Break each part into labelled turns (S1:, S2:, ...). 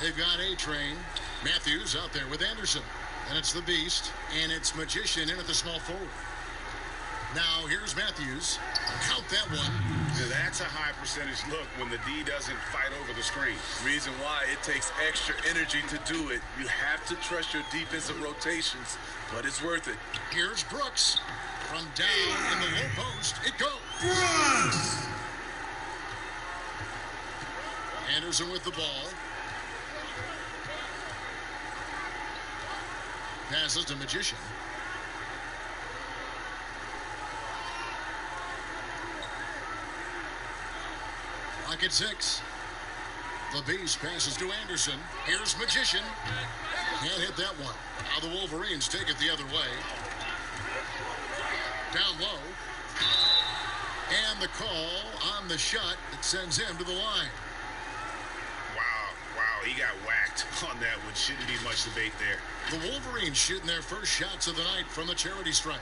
S1: They've got A-Train. Matthews out there with Anderson. And it's the Beast. And it's Magician in at the small forward. Now here's Matthews. Count that one.
S2: Now, that's a high percentage look when the D doesn't fight over the screen.
S3: Reason why it takes extra energy to do it. You have to trust your defensive rotations, but it's worth it.
S1: Here's Brooks. From down in the low post, it goes. Anderson with the ball. Passes to Magician. Clock at 6. The Beast passes to Anderson. Here's Magician. Can't hit that one. Now the Wolverines take it the other way. Down low. And the call on the shot that sends him to the line.
S2: Wow, he got whacked on that one. Shouldn't be much debate there.
S1: The Wolverines shooting their first shots of the night from the charity stripe.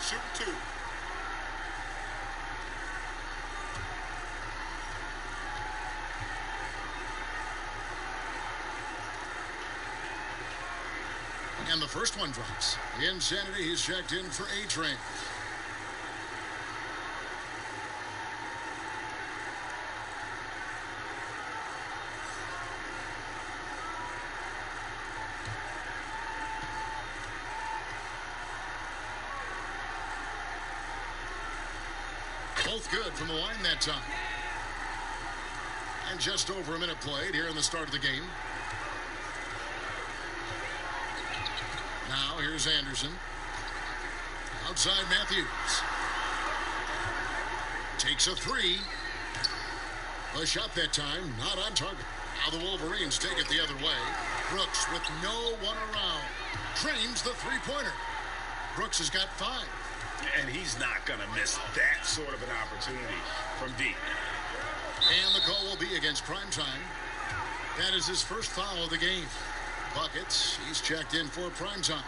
S2: Shoot two.
S1: And the first one drops. Insanity, he's checked in for A-Train. Both good from the line that time. And just over a minute played here in the start of the game. Now here's Anderson. Outside Matthews. Takes a three. A shot that time, not on target. Now the Wolverines take it the other way. Brooks with no one around. Trains the three-pointer. Brooks has got 5.
S2: And he's not going to miss that sort of an opportunity from deep.
S1: And the call will be against Primetime. That is his first foul of the game. Buckets, he's checked in for Primetime.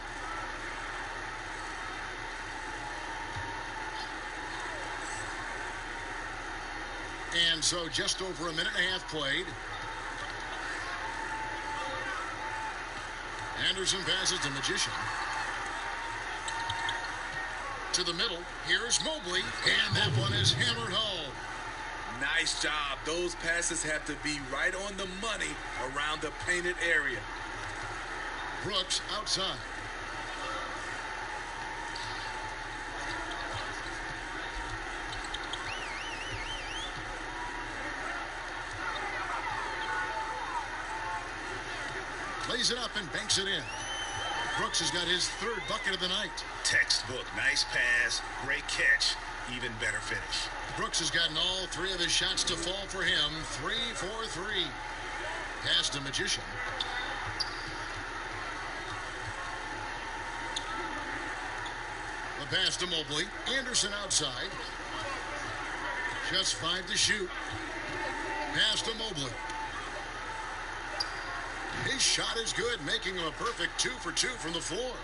S1: And so just over a minute and a half played. Anderson passes to Magician. To the middle, here's Mobley, and that one is hammered home.
S3: Nice job. Those passes have to be right on the money around the painted area.
S1: Brooks outside. Lays it up and banks it in. Brooks has got his 3rd bucket of the night.
S2: Textbook. Nice pass. Great catch. Even better finish.
S1: Brooks has gotten all 3 of his shots to fall for him. 3 for 3. Pass to Magician. The pass to Mobley. Anderson outside. Just 5 to shoot. Pass to Mobley. His shot is good, making him a perfect 2 for 2 from the floor.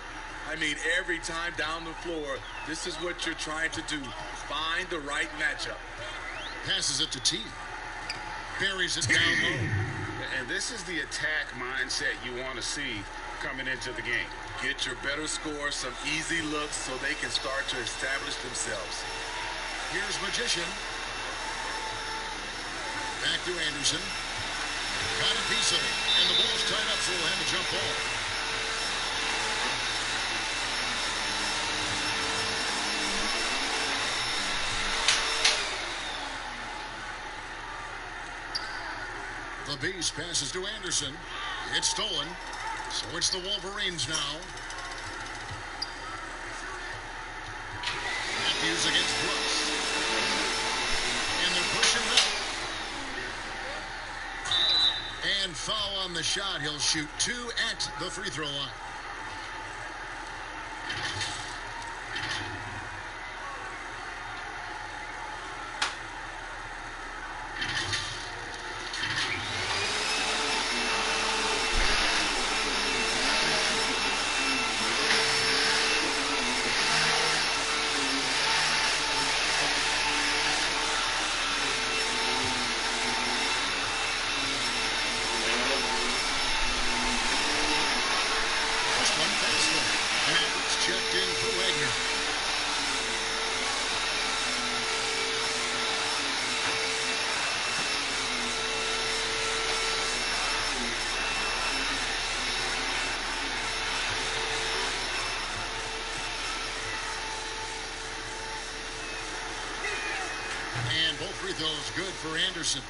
S3: I mean, every time down the floor, this is what you're trying to do. Find the right matchup.
S1: Passes it to T. Buries it down low.
S2: And this is the attack mindset you want to see coming into the game.
S3: Get your better score, some easy looks so they can start to establish themselves.
S1: Here's Magician. Back to Anderson. Got a piece of it. And the ball's tied up, so we'll have a jump ball. The Beast passes to Anderson. It's stolen. So it's the Wolverines now. Matthews against Brooks. And they're pushing it up. And foul on the shot. He'll shoot 2 at the free throw line. Both free throws good for Anderson.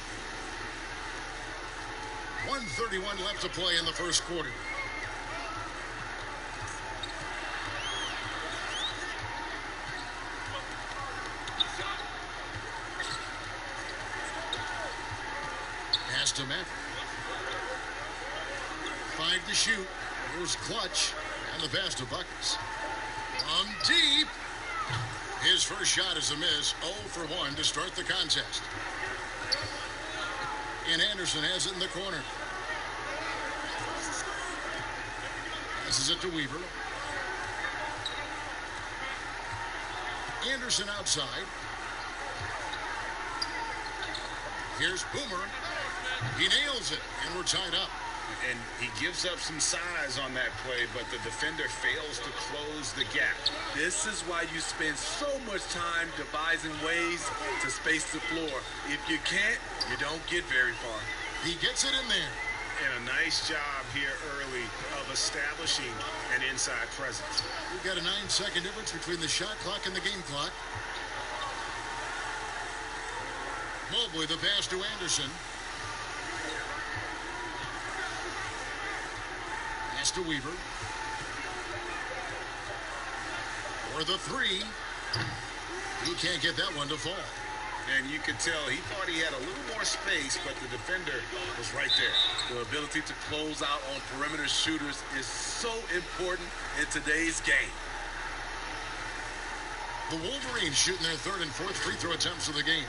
S1: 1:31 left to play in the first quarter. Pass to Maverick. 5 to shoot. Here's Clutch. And the pass to Buckets. From deep. His first shot is a miss. 0 for 1 to start the contest. And Anderson has it in the corner. Passes it to Weaver. Anderson outside. Here's Boomer. He nails it, and we're tied up.
S2: And he gives up some size on that play, but the defender fails to close the gap.
S3: This is why you spend so much time devising ways to space the floor. If you can't, you don't get very far.
S1: He gets it in there.
S2: And a nice job here early of establishing an inside presence.
S1: We've got a 9-second difference between the shot clock and the game clock. Mobley, the pass to Anderson. Pass to Weaver. For the three. He can't get that one to fall.
S2: And you could tell he thought he had a little more space, but the defender was right there.
S3: The ability to close out on perimeter shooters is so important in today's game.
S1: The Wolverines shooting their third and fourth free throw attempts of the game.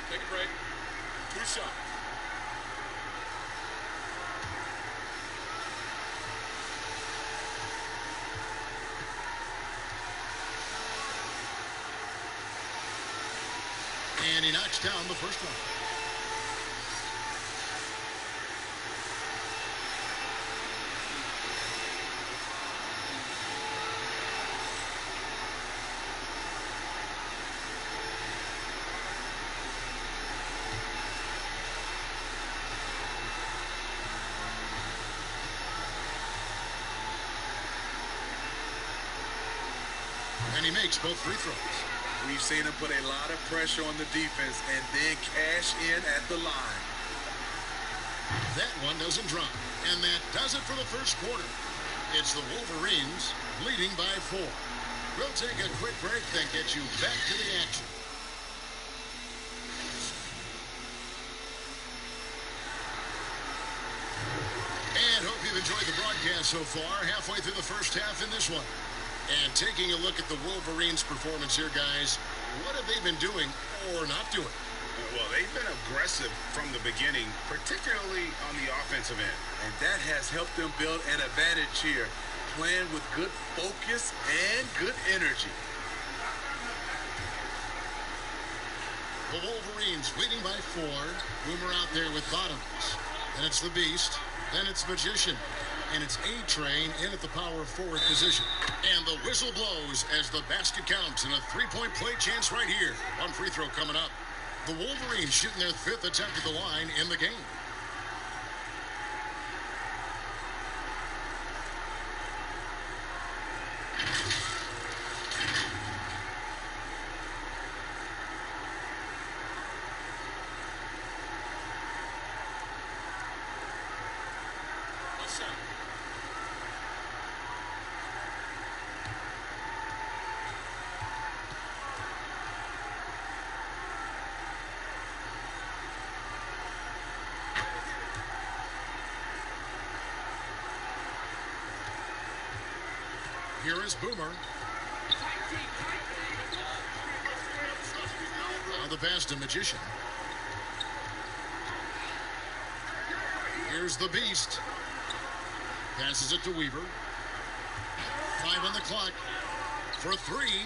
S4: Take a break. 2 shots.
S1: And he knocks down the first one. And he makes both free throws.
S3: We've seen him put a lot of pressure on the defense and then cash in at the line.
S1: That one doesn't drop. And that does it for the first quarter. It's the Wolverines leading by 4. We'll take a quick break, then get you back to the action. And hope you've enjoyed the broadcast so far. Halfway through the first half in this one. And taking a look at the Wolverines' performance here, guys, what have they been doing or not doing?
S2: Well, they've been aggressive from the beginning, particularly on the offensive end.
S3: And that has helped them build an advantage here, playing with good focus and good energy.
S1: The Wolverines leading by 4. Boomer out there with Bottoms. Then it's the Beast. Then it's Magician. And it's A-Train in at the power forward position. And the whistle blows as the basket counts and a three-point play chance right here. One free throw coming up. The Wolverines shooting their 5th attempt at the line in the game. Here is Boomer. Now the pass to Magician. Here's the Beast. Passes it to Weaver. 5 on the clock for 3.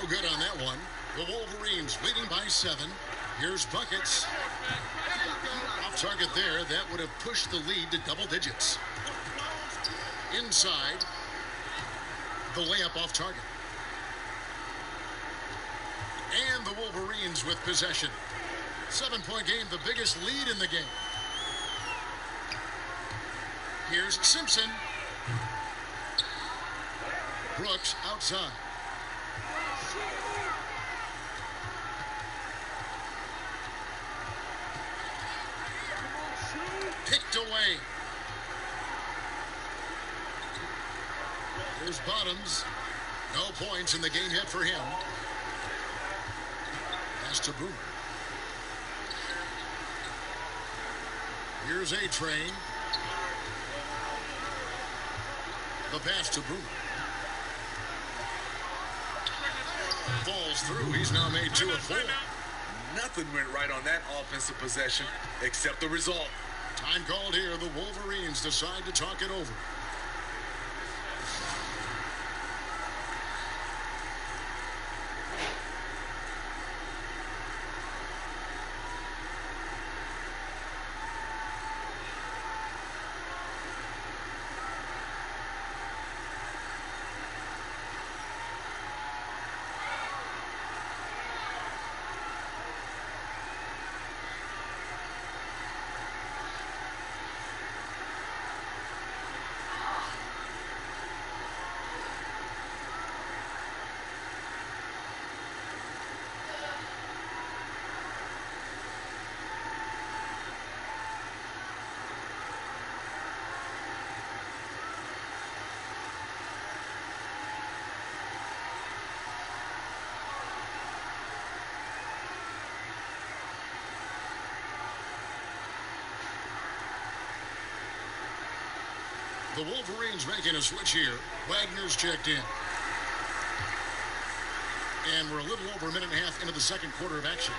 S1: No good on that one. The Wolverines leading by 7. Here's Buckets. Off target there. That would have pushed the lead to double digits. Inside. The layup off target. Wolverines with possession. 7-point game, the biggest lead in the game. Here's Simpson. Brooks outside. Picked away. Here's Bottoms. No points in the game hit for him. Pass to Boomer. Here's A-Train. The pass to Boomer. Falls through. He's now made 2 of 4.
S3: Nothing went right on that offensive possession except the result.
S1: Time called here. The Wolverines decide to talk it over. The Wolverines making a switch here. Wagner's checked in. And we're a little over a minute and a half into the second quarter of action.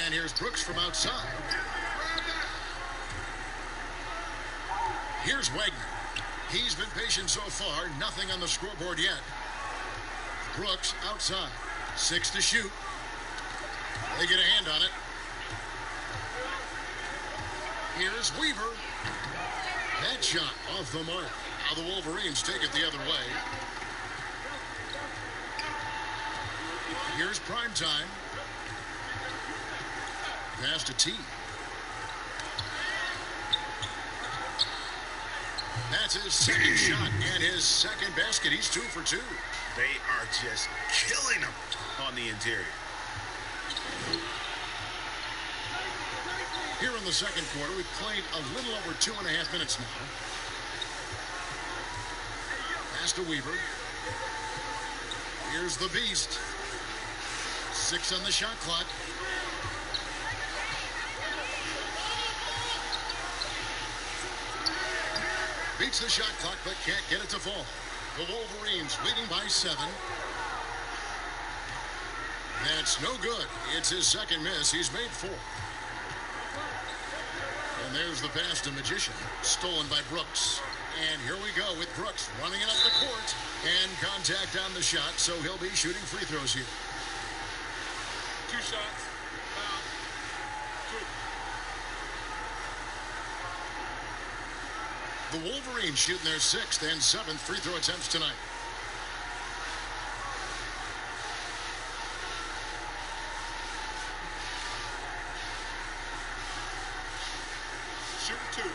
S1: And here's Brooks from outside. Here's Wagner. He's been patient so far. Nothing on the scoreboard yet. Brooks outside. 6 to shoot. They get a hand on it. Here's Weaver. That shot off the mark. Now the Wolverines take it the other way. Here's Primetime. Pass to T. That's his second shot and his second basket. He's 2 for 2.
S2: They are just killing them on the interior.
S1: Here in the second quarter, we've played a little over 2.5 minutes now. Pass to Weaver. Here's the Beast. 6 on the shot clock. Beats the shot clock, but can't get it to fall. The Wolverines leading by 7. That's no good. It's his second miss. He's made 4. And there's the pass to Magician, stolen by Brooks. And here we go with Brooks running it up the court. And contact on the shot, so he'll be shooting free throws here.
S4: 2 shots. Foul. 2.
S1: The Wolverines shooting their 6th and 7th free throw attempts tonight.
S4: Shoot 2.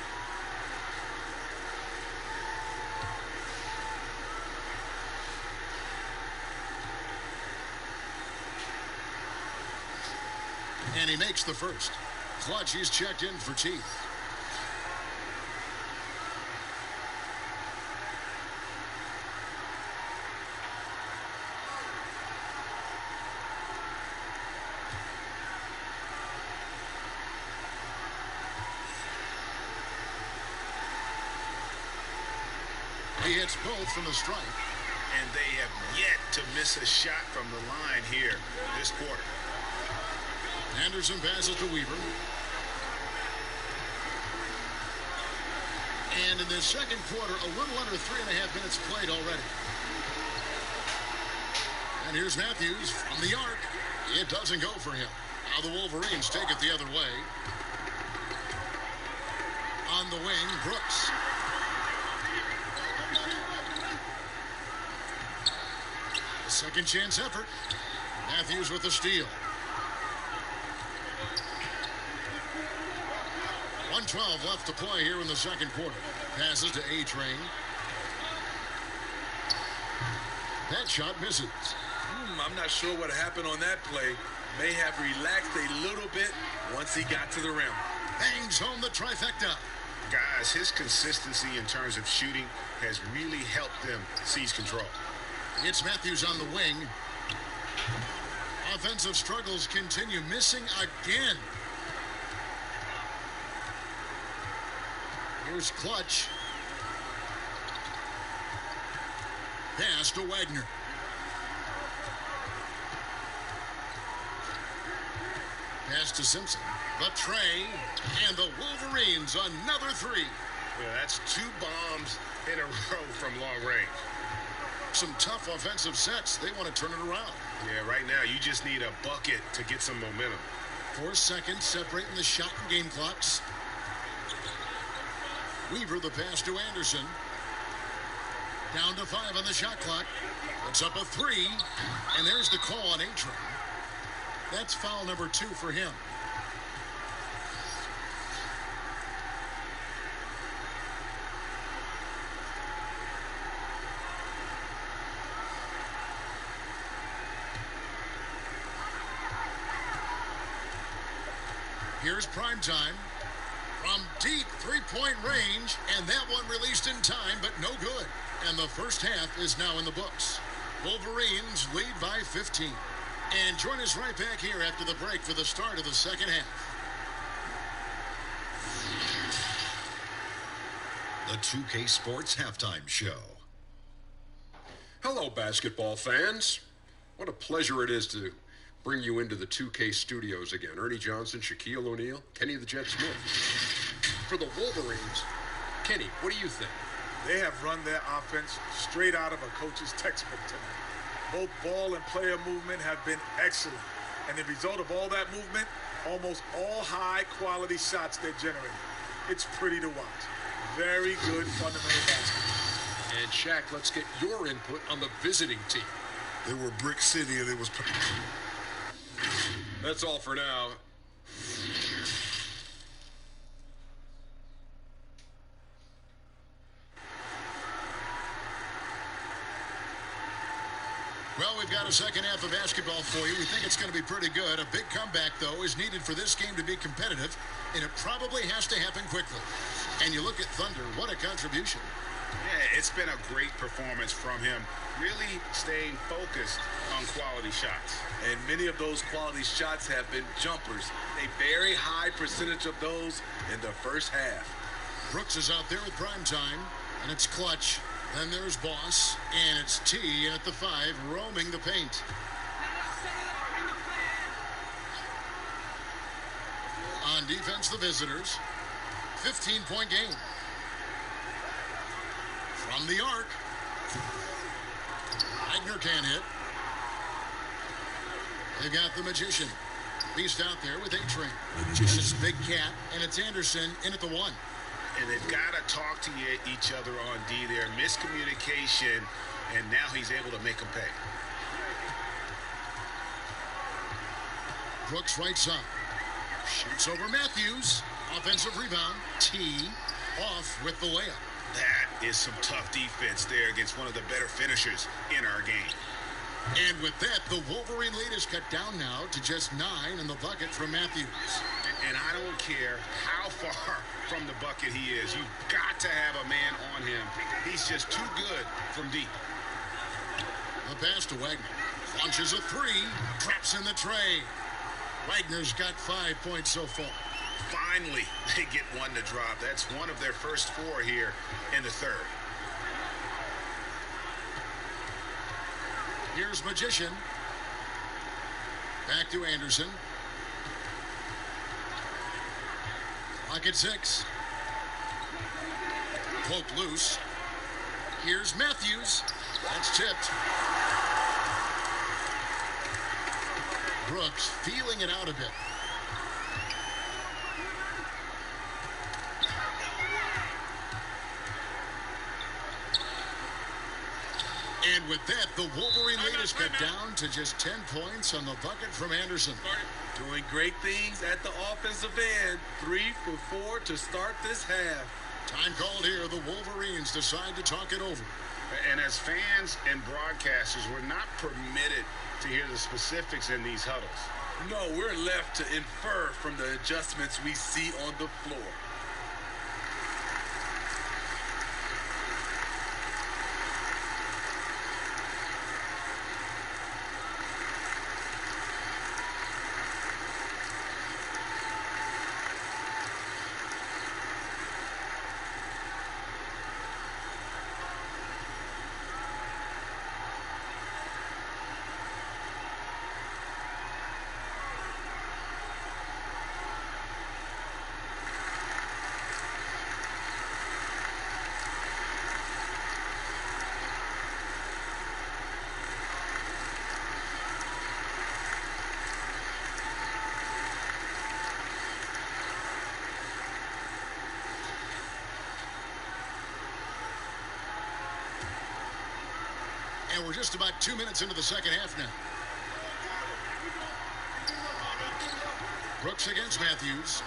S1: And he makes the first. Clutch, he's checked in for Teeth. He hits both from the stripe.
S2: And they have yet to miss a shot from the line here this quarter.
S1: Anderson passes to Weaver. And in this second quarter, a little under 3.5 minutes played already. And here's Matthews from the arc. It doesn't go for him. Now the Wolverines take it the other way. On the wing, Brooks. Second chance effort. Matthews with the steal. 1:12 left to play here in the second quarter. Passes to A-Train. That shot misses.
S3: I'm not sure what happened on that play. May have relaxed a little bit once he got to the rim.
S1: Bangs home the trifecta.
S2: Guys, his consistency in terms of shooting has really helped them seize control.
S1: It's Matthews on the wing. Offensive struggles continue, missing again. Here's Clutch. Pass to Wagner. Pass to Simpson. The tray. And the Wolverines another three.
S2: Yeah, that's 2 bombs in a row from long range.
S1: Some tough offensive sets. They want to turn it around.
S2: Yeah, right now you just need a bucket to get some momentum.
S1: 4 seconds separating the shot and game clocks. Weaver the pass to Anderson. Down to 5 on the shot clock. Puts up a 3. And there's the call on A-Train. That's foul number 2 for him. Here's prime time from deep three-point range, and that one released in time, but no good. And the first half is now in the books. Wolverines lead by 15. And join us right back here after the break for the start of the second half.
S5: The 2K Sports Halftime Show.
S6: Hello, basketball fans. What a pleasure it is to bring you into the 2K studios again. Ernie Johnson, Shaquille O'Neal, Kenny the Jet Smith. For the Wolverines, Kenny, what do you think?
S4: They have run their offense straight out of a coach's textbook tonight. Both ball and player movement have been excellent. And the result of all that movement, almost all high-quality shots they're generating. It's pretty to watch. Very good fundamental basketball.
S6: And Shaq, let's get your input on the visiting team.
S7: They were Brick City and it was...
S6: That's all for now.
S1: Well, we've got a second half of basketball for you. We think it's going to be pretty good. A big comeback, though, is needed for this game to be competitive, and it probably has to happen quickly. And you look at Thunder, what a contribution.
S2: Yeah, it's been a great performance from him, really staying focused on quality shots.
S3: And many of those quality shots have been jumpers. A very high percentage of those in the first half.
S1: Brooks is out there with prime time, and it's Clutch. Then there's Boss, and it's T at the 5, roaming the paint. On defense, the visitors. 15-point game. From the arc. Wagner can't hit. They've got the Magician. Beast out there with A-Train. And it's Big Cat, and it's Anderson in at the 1.
S2: And they've got to talk to each other on D there. Miscommunication, and now he's able to make them pay.
S1: Brooks right side. Shoots over Matthews. Offensive rebound. T off with the layup.
S2: That is some tough defense there against one of the better finishers in our game.
S1: And with that, the Wolverine lead is cut down now to just 9 in the bucket from Matthews.
S2: And I don't care how far from the bucket he is. You've got to have a man on him. He's just too good from deep.
S1: The pass to Wagner. Launches a 3. Traps in the tray. Wagner's got 5 points so far.
S2: Finally, they get one to drop. That's one of their first 4 here in the third.
S1: Here's Magician. Back to Anderson. Clock at 6. Poke loose. Here's Matthews. That's tipped. Brooks feeling it out a bit. And And with that, the Wolverine lead is cut down to just 10 points on the bucket from Anderson.
S3: Doing great things at the offensive end. 3 for 4 to start this half.
S1: Time called here. The Wolverines decide to talk it over.
S2: And as fans and broadcasters, we're not permitted to hear the specifics in these huddles.
S3: No, we're left to infer from the adjustments we see on the floor.
S1: And we're just about 2 minutes into the second half now. Brooks against Matthews.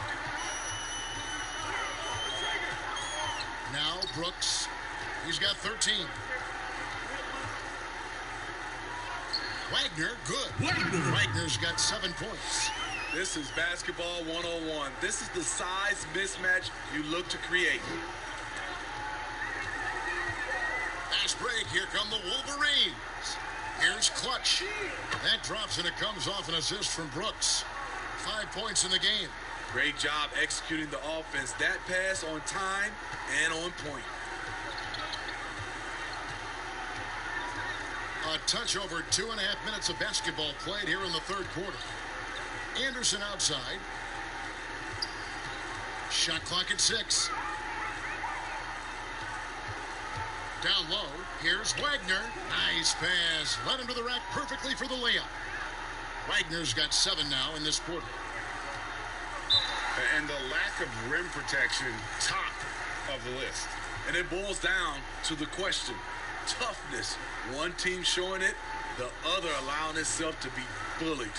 S1: Now Brooks. He's got 13. Wagner, good. Wagner's got 7 points.
S3: This is basketball 101. This is the size mismatch you look to create.
S1: Fast break. Here come the Wolverines. Here's Clutch. That drops, and it comes off an assist from Brooks. 5 points in the game.
S3: Great job executing the offense. That pass on time and on point.
S1: A touch over 2.5 minutes of basketball played here in the third quarter. Anderson outside. Shot clock at 6. Down low, here's Wagner. Nice pass. Led him to the rack perfectly for the layup. Wagner's got 7 now in this quarter.
S2: And the lack of rim protection, top of the list.
S3: And it boils down to the question. Toughness. One team showing it, the other allowing itself to be bullied.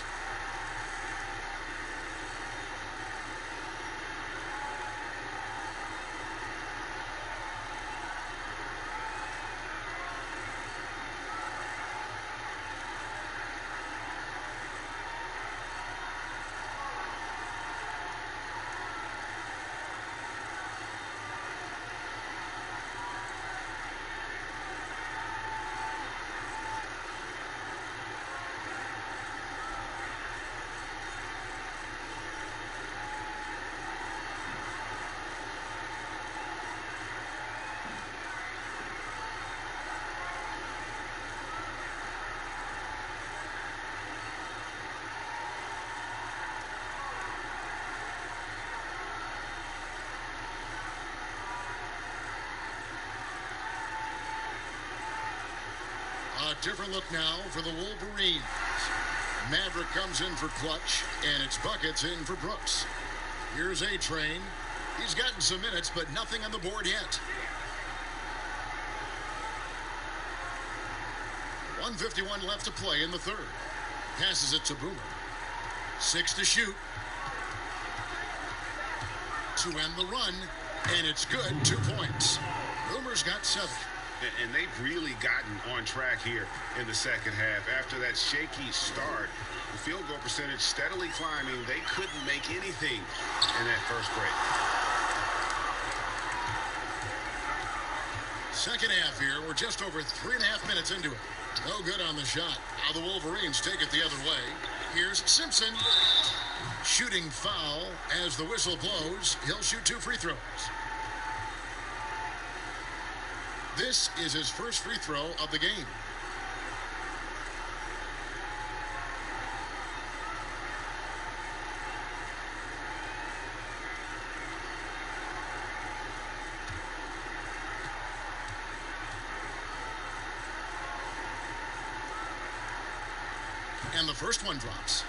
S1: A different look now for the Wolverines. Maverick comes in for Clutch, and it's buckets in for Brooks. Here's A-Train. He's gotten some minutes, but nothing on the board yet. 1:51 left to play in the third. Passes it to Boomer. 6 to shoot. To end the run, and it's good. 2 points. Boomer's got 7.
S2: And they've really gotten on track here in the second half. After that shaky start, the field goal percentage steadily climbing. They couldn't make anything in that first break.
S1: Second half here. We're just over 3.5 minutes into it. No good on the shot. Now the Wolverines take it the other way. Here's Simpson. Shooting foul as the whistle blows. He'll shoot 2 free throws. This is his first free throw of the game. And the first one drops.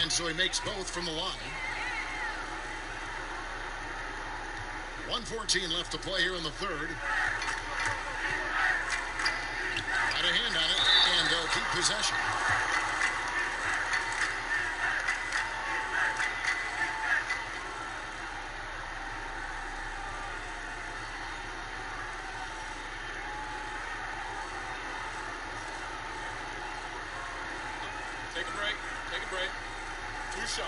S1: And so he makes both from the line. 1:14 left to play here in the third. Got a hand on it, and they'll keep possession.
S3: Take a break. Take a break. 2 shots.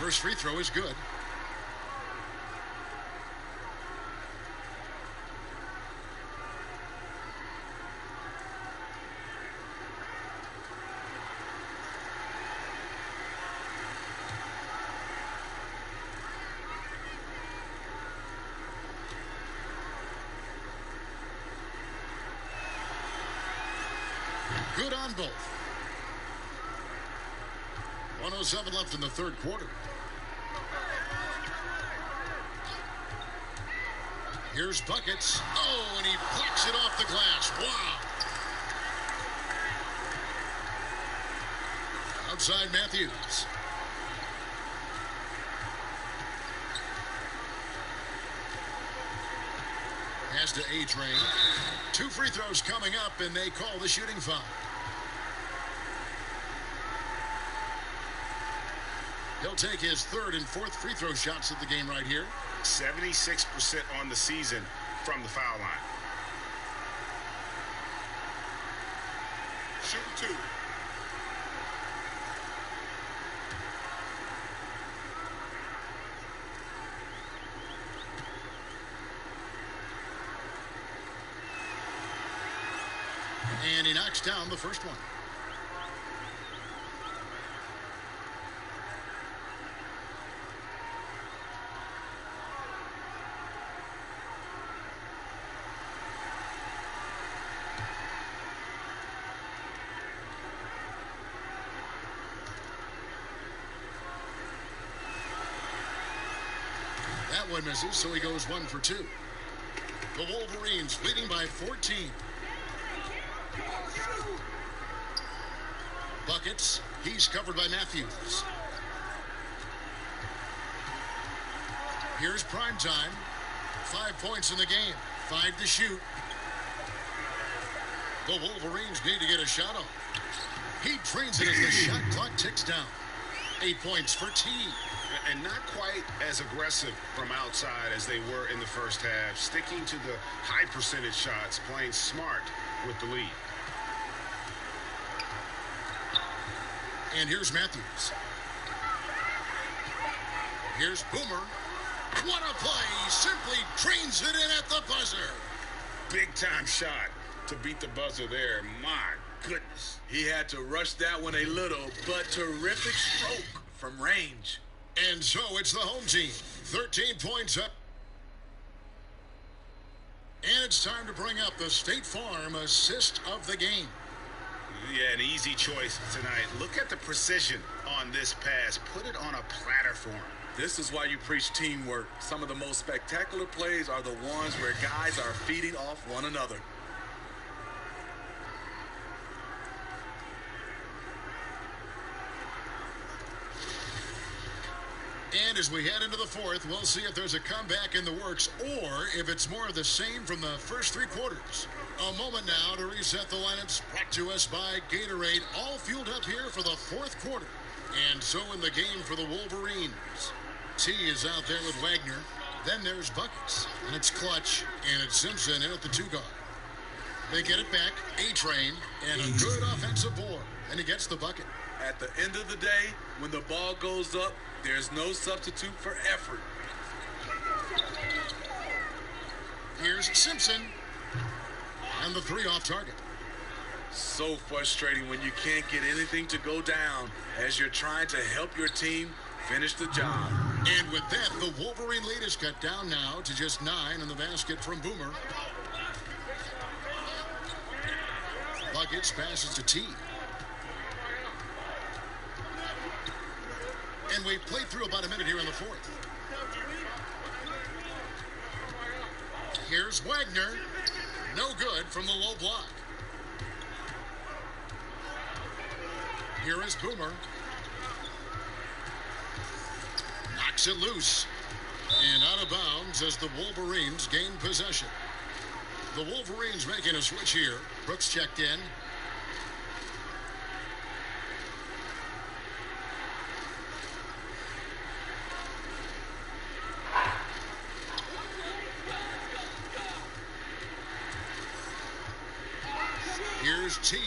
S1: First free throw is good. Good on both. 1:07 left in the third quarter. Here's buckets. Oh, and he blocks it off the glass. Wow. Outside Matthews. Pass to A-Train. 2 free throws coming up, and they call the shooting foul. He'll take his 3rd and 4th free throw shots of the game right here.
S2: 76% on the season from the foul line.
S3: Shooting 2.
S1: And he knocks down the first one. That one misses, so he goes 1 for 2. The Wolverines leading by 14. Buckets. He's covered by Matthews. Here's prime time. 5 points in the game. 5 to shoot. The Wolverines need to get a shot off. He trains it as the shot clock ticks down. 8 points for T.
S2: And not quite as aggressive from outside as they were in the first half. Sticking to the high percentage shots, playing smart with the lead.
S1: And here's Matthews. Here's Boomer. What a play. He simply drains it in at the buzzer.
S2: Big time shot to beat the buzzer there. My goodness.
S3: He had to rush that one a little, but terrific stroke from range.
S1: And so it's the home team. 13 points up. And it's time to bring up the State Farm assist of the game.
S2: Yeah, an easy choice tonight. Look at the precision on this pass. Put it on a platter for him.
S3: This is why you preach teamwork. Some of the most spectacular plays are the ones where guys are feeding off one another.
S1: And as we head into the fourth, we'll see if there's a comeback in the works or if it's more of the same from the first 3 quarters. A moment now to reset the lineups, brought to us by Gatorade, all fueled up here for the 4th quarter. And so in the game for the Wolverines. T is out there with Wagner. Then there's Buckets. And it's Clutch. And it's Simpson in at the 2 guard. They get it back. A-Train. And a good offensive board. And he gets the bucket.
S3: At the end of the day, when the ball goes up, there's no substitute for effort.
S1: Here's Simpson. And the 3 off target.
S3: So frustrating when you can't get anything to go down as you're trying to help your team finish the job.
S1: And with that, the Wolverine lead is cut down now to just 9 in the basket from Boomer. Buckets passes to T. And we played through about a minute here in the fourth. Here's Wagner. No good from the low block. Here is Boomer. Knocks it loose. And out of bounds as the Wolverines gain possession. The Wolverines making a switch here. Brooks checked in. Here's T.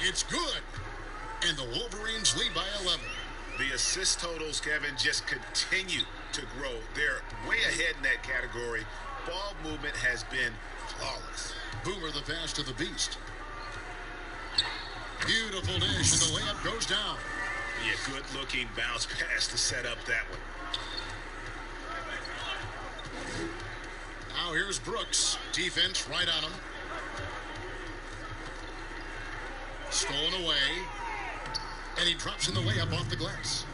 S1: It's good. And the Wolverines lead by 11.
S2: The assist totals, Kevin, just continue to grow. They're way ahead in that category. Ball movement has been flawless.
S1: Boomer the pass to the Beast. Beautiful dish, and the layup goes down.
S2: Yeah, good-looking bounce pass to set up that one.
S1: Now here's Brooks. Defense right on him. Stolen away. And he drops in the layup off the glass.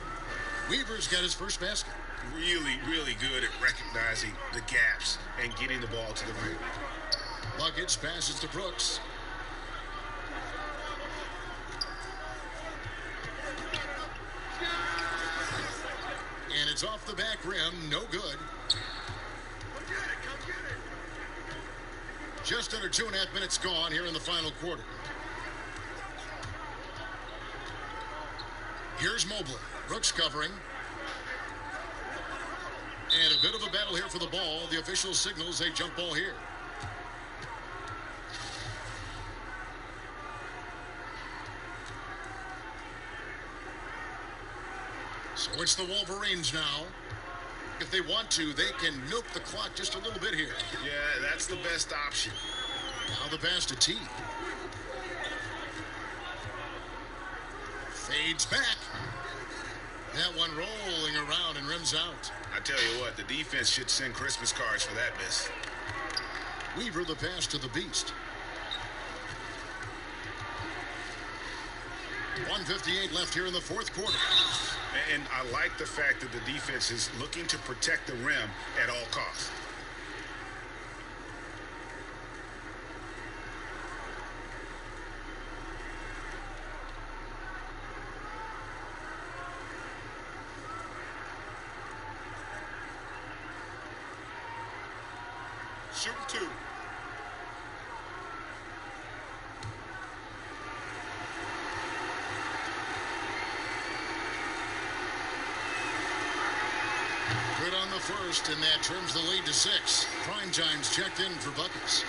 S1: Weaver's got his first basket.
S2: Really, really good at recognizing the gaps and getting the ball to the rim.
S1: Buckets passes to Brooks. And it's off the back rim. No good. Just under 2.5 minutes gone here in the final quarter. Here's Mobley. Brooks covering. And a bit of a battle here for the ball. The official signals a jump ball here. So it's the Wolverines now. If they want to, they can milk the clock just a little bit here.
S2: Yeah, that's the best option.
S1: Now the pass to T. Fades back. That one rolling around and rims out.
S2: I tell you what, the defense should send Christmas cards for that miss.
S1: Weaver the pass to the Beast. 1:58 left here in the fourth quarter.
S2: And I like the fact that the defense is looking to protect the rim at all costs.
S7: Shoot two.
S1: Good on the first, and that trims the lead to 6. Prime time's checked in for buckets.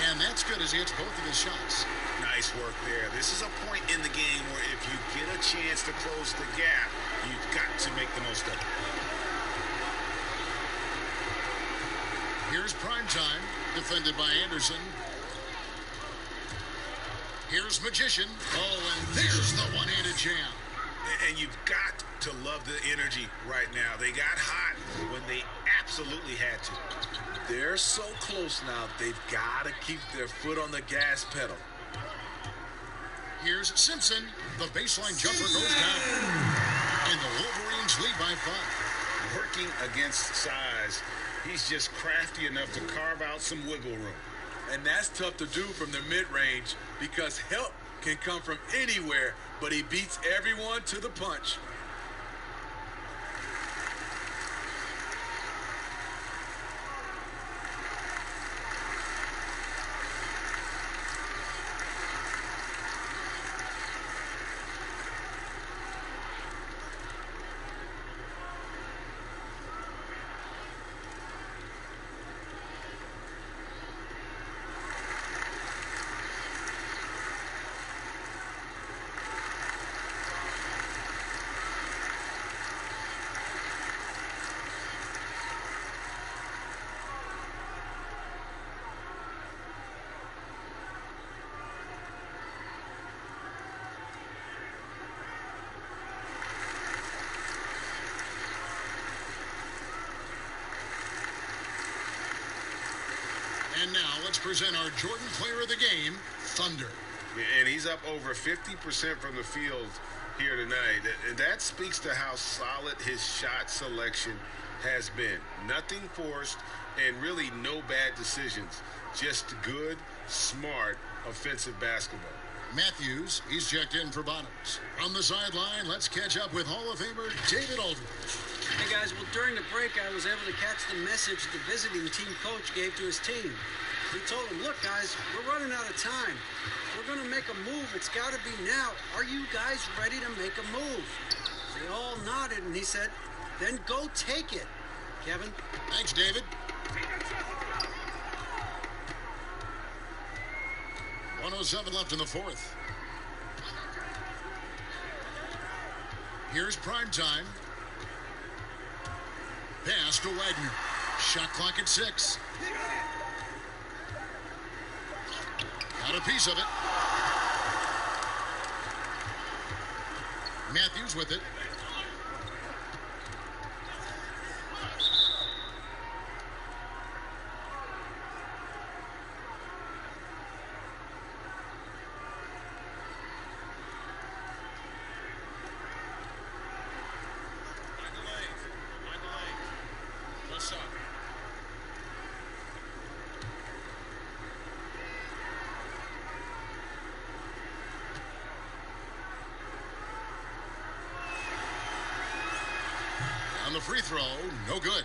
S1: And that's good as he hits both of his shots.
S2: Nice work there. This is a point in the game where if you get a chance to close the gap, you've got to make the most of it.
S1: Here's prime time, defended by Anderson. Here's Magician. Oh, and there's the one-handed jam.
S2: And you've got to love the energy right now. They got hot when they absolutely had to.
S3: They're so close now, they've got to keep their foot on the gas pedal.
S1: Here's Simpson. The baseline jumper goes down. And the Wolverines lead by 5.
S2: Working against size, he's just crafty enough to carve out some wiggle room.
S3: And that's tough to do from the mid-range because help can come from anywhere, but he beats everyone to the punch.
S1: And now let's present our Jordan Player of the Game, Thunder.
S2: And he's up over 50% from the field here tonight. And that speaks to how solid his shot selection has been. Nothing forced and really no bad decisions. Just good, smart, offensive basketball.
S1: Matthews, he's checked in for Bottoms. On the sideline, let's catch up with Hall of Famer David Aldridge.
S8: Hey guys, well during the break I was able to catch the message the visiting team coach gave to his team. He told them, look guys, we're running out of time. We're going to make a move. It's got to be now. Are you guys ready to make a move? They all nodded and he said, then go take it. Kevin?
S1: Thanks, David. 1:07 left in the fourth. Here's prime time. Pass to Wagner. Shot clock at 6. Got a piece of it. Matthews with it. On the free throw, no good.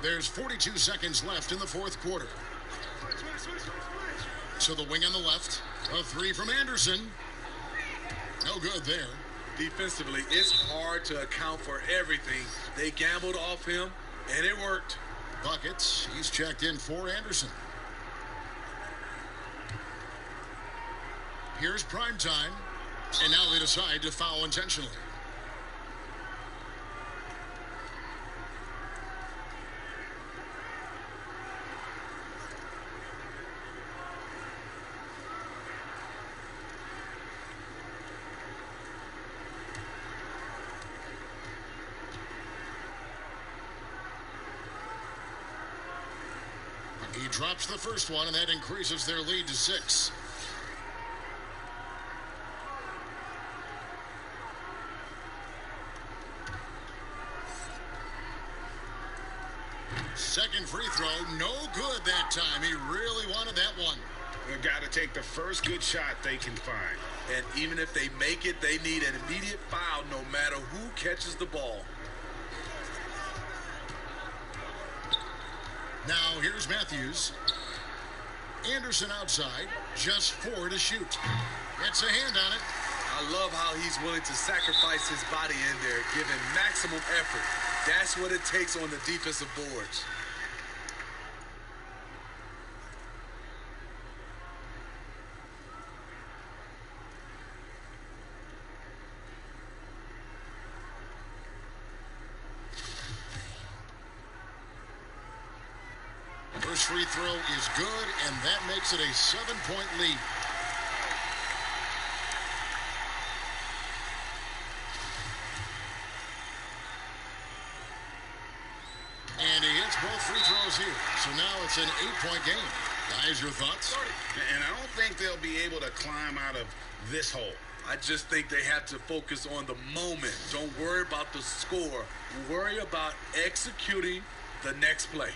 S1: There's 42 seconds left in the fourth quarter. So the wing on the left, a three from Anderson. No good there.
S3: Defensively, it's hard to account for everything. They gambled off him, and it worked.
S1: Buckets, he's checked in for Anderson. Here's prime time, and now they decide to foul intentionally. He drops the first one, and that increases their lead to 6. Second free throw, no good that time. He really wanted that one.
S2: They've got to take the first good shot they can find.
S3: And even if they make it, they need an immediate foul no matter who catches the ball.
S1: Now here's Matthews. Anderson outside, just 4 to shoot. Gets a hand on it.
S3: I love how he's willing to sacrifice his body in there, giving maximum effort. That's what it takes on the defensive boards.
S1: First free throw is good, and that makes it a 7-point lead. And he hits both free throws here. So now it's an 8-point game. Guys, your thoughts?
S2: And I don't think they'll be able to climb out of this hole.
S3: I just think they have to focus on the moment. Don't worry about the score. Worry about executing the next play.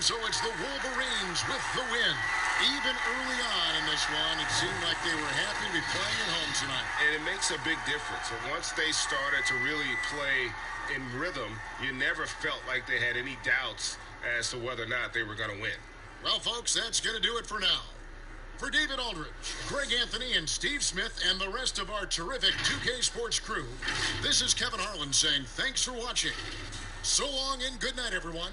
S1: so it's the Wolverines with the win. Even early on in this one, it seemed like they were happy to be playing at home tonight.
S2: And it makes a big difference. And once they started to really play in rhythm, you never felt like they had any doubts as to whether or not they were going to win.
S1: Well, folks, that's going to do it for now. For David Aldridge, Greg Anthony, and Steve Smith, and the rest of our terrific 2K Sports crew, this is Kevin Harlan saying thanks for watching. So long and good night, everyone.